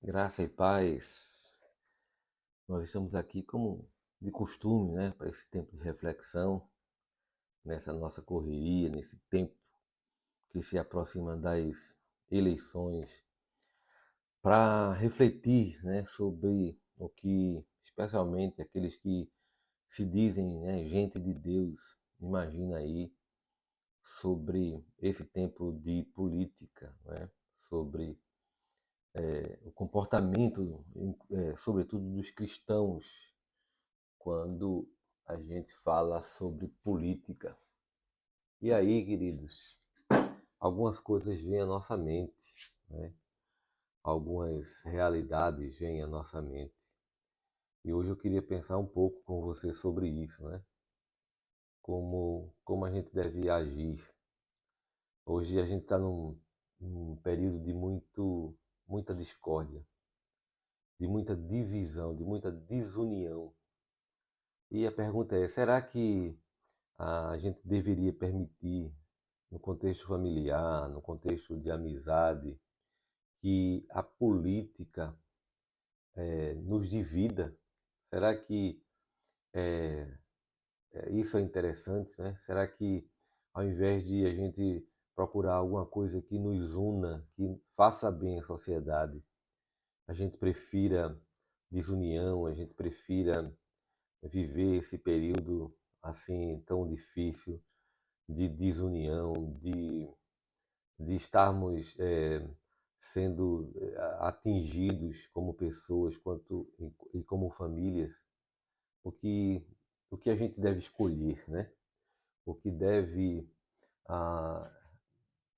Graça e paz. Nós estamos aqui como de costume, né, para esse tempo de reflexão, nessa nossa correria, nesse tempo que se aproxima das eleições, para refletir, né, sobre o que, especialmente aqueles que se dizem, né, gente de Deus, imagina aí sobre esse tempo de política, né, sobre o comportamento, sobretudo dos cristãos quando a gente fala sobre política. E aí, queridos, algumas coisas vêm à nossa mente, né? Algumas realidades vêm à nossa mente. E hoje eu queria pensar um pouco com você sobre isso, né? Como a gente deve agir. Hoje a gente está num período de muita discórdia, de muita divisão, de muita desunião. E a pergunta é: será que a gente deveria permitir, no contexto familiar, no contexto de amizade, que a política nos divida? Será que isso é interessante, né? Será que ao invés de a gente procurar alguma coisa que nos una, que faça bem à sociedade, a gente prefira desunião, a gente prefira viver esse período assim tão difícil de desunião, de estarmos sendo atingidos como pessoas e como famílias, o que, o que a gente deve escolher, né? O que deve ah,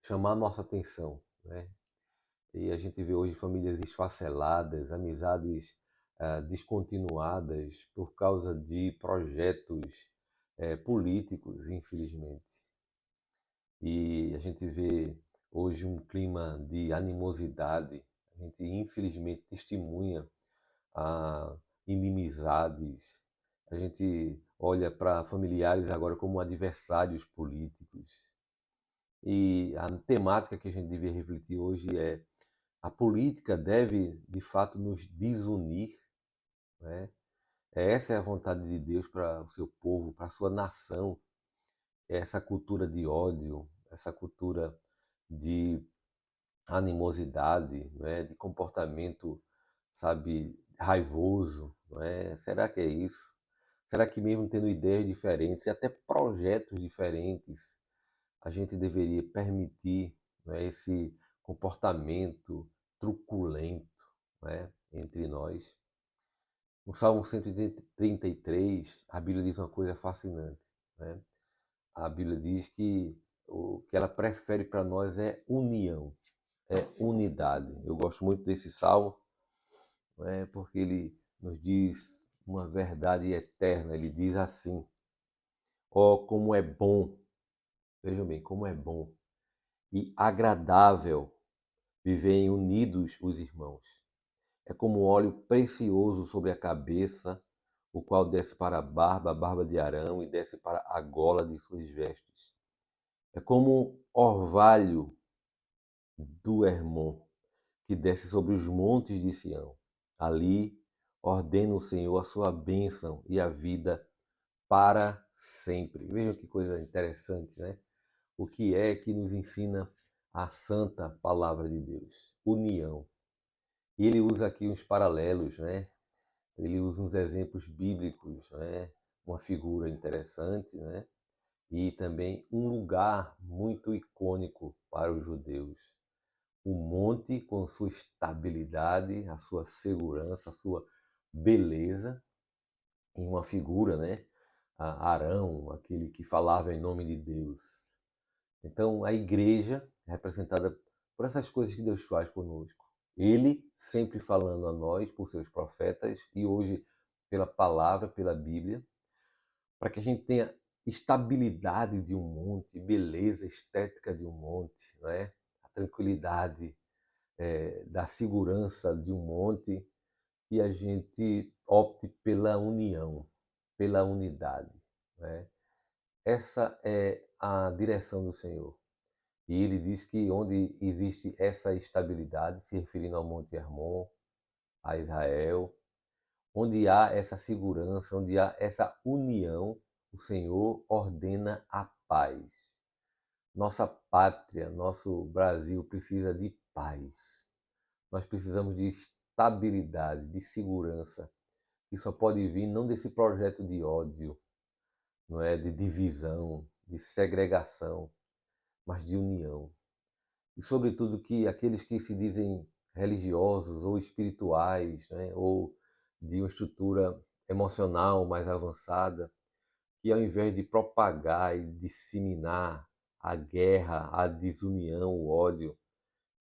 chamar nossa atenção, né? E a gente vê hoje famílias esfaceladas, amizades descontinuadas por causa de projetos políticos, infelizmente. E a gente vê hoje um clima de animosidade. A gente, infelizmente, testemunha inimizades. A gente olha para familiares agora como adversários políticos. E a temática que a gente devia refletir hoje é: a política deve, de fato, nos desunir, né? Essa é a vontade de Deus para o seu povo, para a sua nação. Essa cultura de ódio, essa cultura de animosidade, não é? De comportamento, sabe, raivoso, não é? Será que é isso? Será que mesmo tendo ideias diferentes e até projetos diferentes, a gente deveria permitir, não é, esse comportamento truculento, não é, entre nós? No Salmo 133, a Bíblia diz uma coisa fascinante, né? A Bíblia diz que o que ela prefere para nós é união, é unidade. Eu gosto muito desse salmo, né, porque ele nos diz uma verdade eterna. Ele diz assim: ó, oh, como é bom, vejam bem, como é bom e agradável viverem unidos os irmãos. É como um óleo precioso sobre a cabeça, o qual desce para a barba de Arão, e desce para a gola de suas vestes. É como um orvalho do Hermon, que desce sobre os montes de Sião. Ali ordena o Senhor a sua bênção e a vida para sempre. Vejam que coisa interessante, né? O que é que nos ensina a santa palavra de Deus? União. E ele usa aqui uns paralelos, né? Ele usa uns exemplos bíblicos, né? Uma figura interessante, né? E também um lugar muito icônico para os judeus. O monte com sua estabilidade, a sua segurança, a sua beleza, em uma figura, né? Arão, aquele que falava em nome de Deus. Então, a igreja é representada por essas coisas que Deus faz conosco. Ele sempre falando a nós por seus profetas e hoje pela palavra, pela Bíblia, para que a gente tenha estabilidade de um monte, beleza estética de um monte, né? A tranquilidade da segurança de um monte, que a gente opte pela união, pela unidade, né? Essa é a direção do Senhor. E ele diz que onde existe essa estabilidade, se referindo ao Monte Hermon, a Israel. Onde há essa segurança, onde há essa união, o Senhor ordena a paz. Nossa pátria, nosso Brasil precisa de paz. Nós precisamos de estabilidade, de segurança, que só pode vir não desse projeto de ódio, não é, de divisão, de segregação, mas de união. E sobretudo que aqueles que se dizem religiosos ou espirituais, né, ou de uma estrutura emocional mais avançada, que ao invés de propagar e disseminar a guerra, a desunião, o ódio,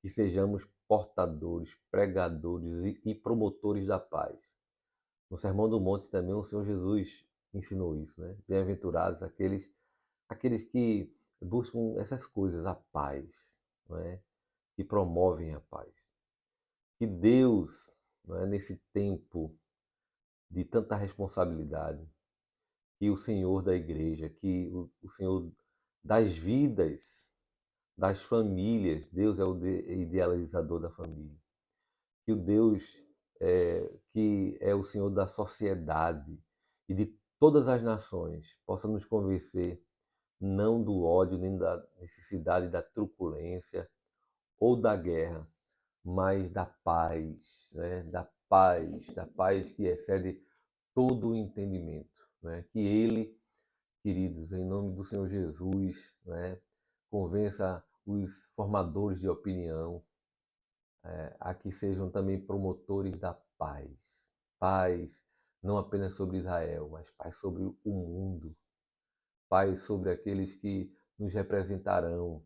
que sejamos portadores, pregadores e promotores da paz. No Sermão do Monte também o Senhor Jesus ensinou isso, né? Bem-aventurados aqueles que buscam essas coisas, a paz, não é? Que promovem a paz. Que Deus, não é, nesse tempo de tanta responsabilidade, que o Senhor da igreja, que o Senhor das vidas, das famílias, Deus é o idealizador da família, que o Deus que é o Senhor da sociedade e de todas as nações possa nos convencer não do ódio, nem da necessidade da truculência ou da guerra, mas da paz, né? Da paz que excede todo o entendimento, né? Que Ele, queridos, em nome do Senhor Jesus, né? Convença os formadores de opinião a que sejam também promotores da paz. Paz não apenas sobre Israel, mas paz sobre o mundo, paz sobre aqueles que nos representarão,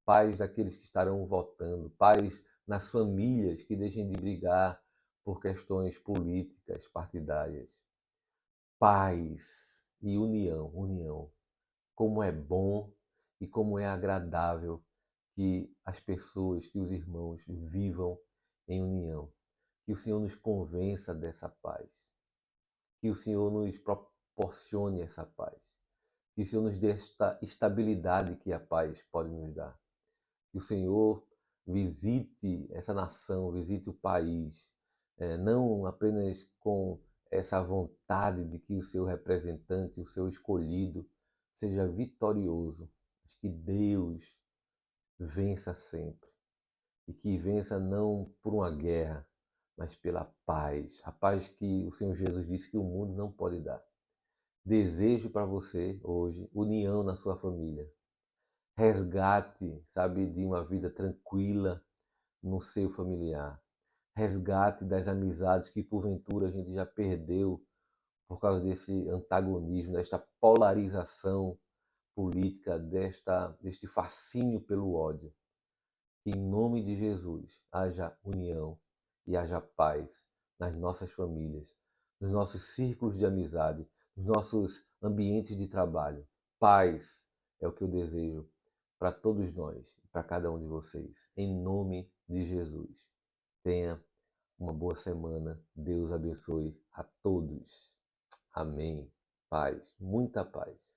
paz daqueles que estarão votando, paz nas famílias que deixem de brigar por questões políticas, partidárias. Paz e união, união. Como é bom e como é agradável que as pessoas, que os irmãos vivam em união. Que o Senhor nos convença dessa paz. Que o Senhor nos proporcione essa paz. Que o Senhor nos dê esta estabilidade que a paz pode nos dar. Que o Senhor visite essa nação, visite o país, não apenas com essa vontade de que o seu representante, o seu escolhido, seja vitorioso, mas que Deus vença sempre e que vença não por uma guerra, mas pela paz, a paz que o Senhor Jesus disse que o mundo não pode dar. Desejo para você hoje união na sua família, resgate, sabe, de uma vida tranquila no seio familiar, resgate das amizades que porventura a gente já perdeu por causa desse antagonismo, desta polarização política, deste fascínio pelo ódio. Que em nome de Jesus haja união e haja paz nas nossas famílias, nos nossos círculos de amizade, nos nossos ambientes de trabalho. Paz é o que eu desejo para todos nós, para cada um de vocês, em nome de Jesus. Tenha uma boa semana. Deus abençoe a todos. Amém. Paz, muita paz.